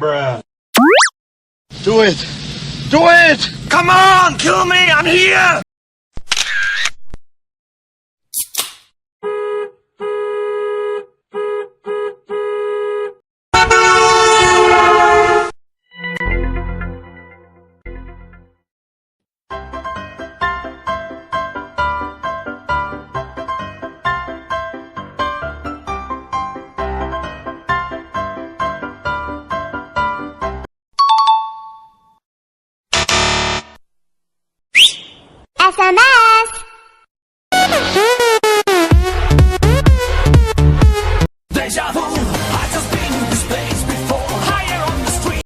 Bruh. Do it! Do it! Come on, kill me! I'm here! SMS! Deja vu, I just been in this place before. Higher on the street.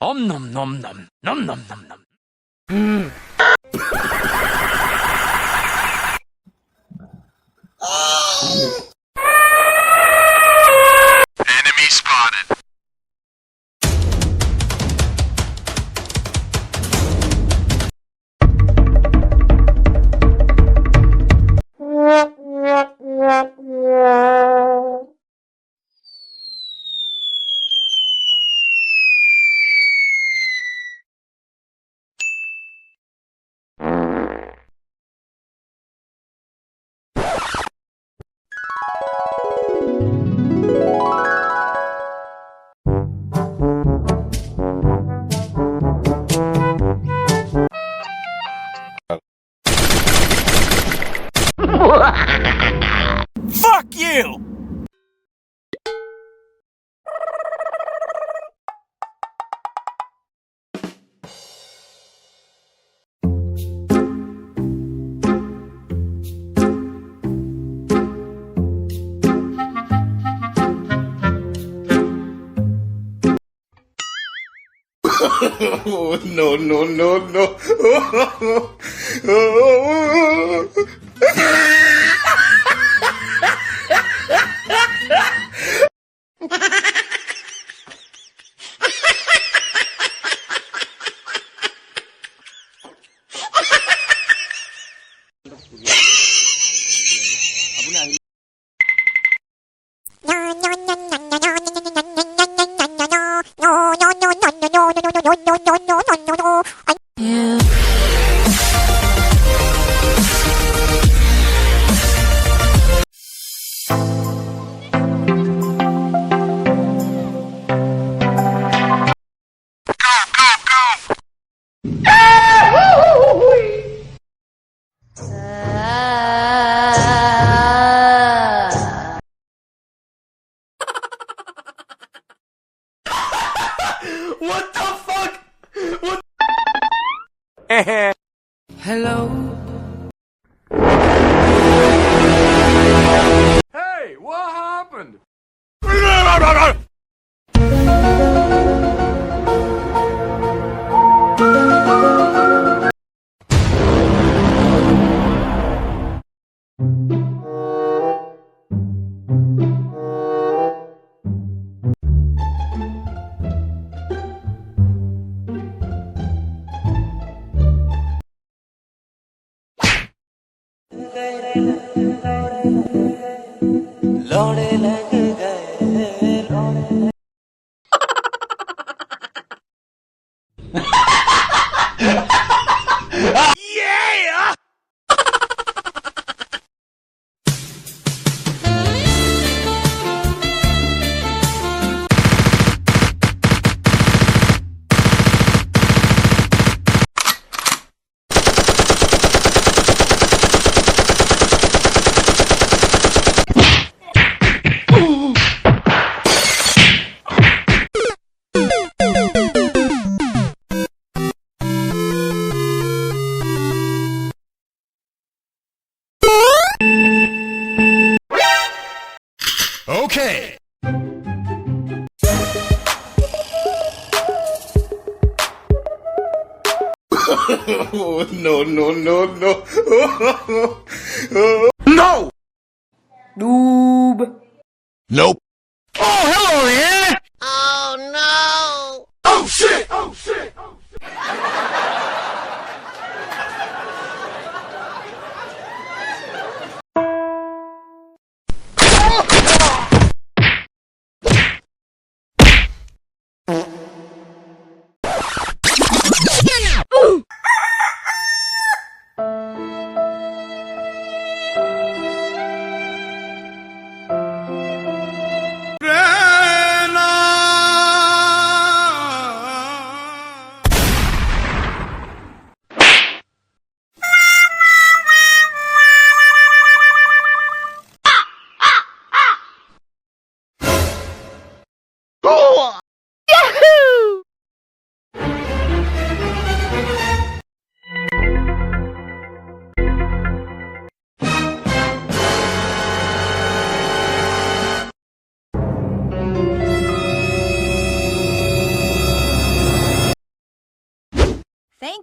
Om nom nom nom nom nom nom nom. Enemy spotted. Fuck you! Oh, no, no, no, no. What the fuck? What? Hello? Hey, what happened? Yeah! Okay. Oh, no, no, no, no. No! Noob. Nope. Oh, hello there! Oh no! Oh, shit!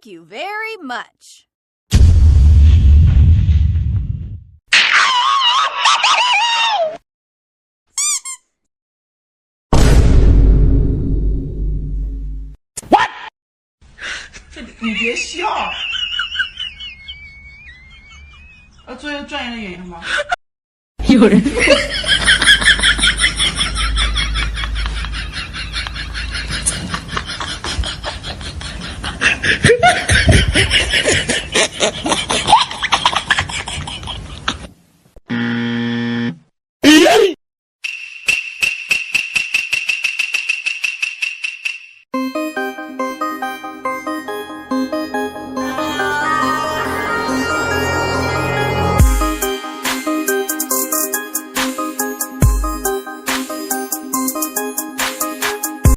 Thank you very much. 你别笑。做一个专业的演员吧。有人。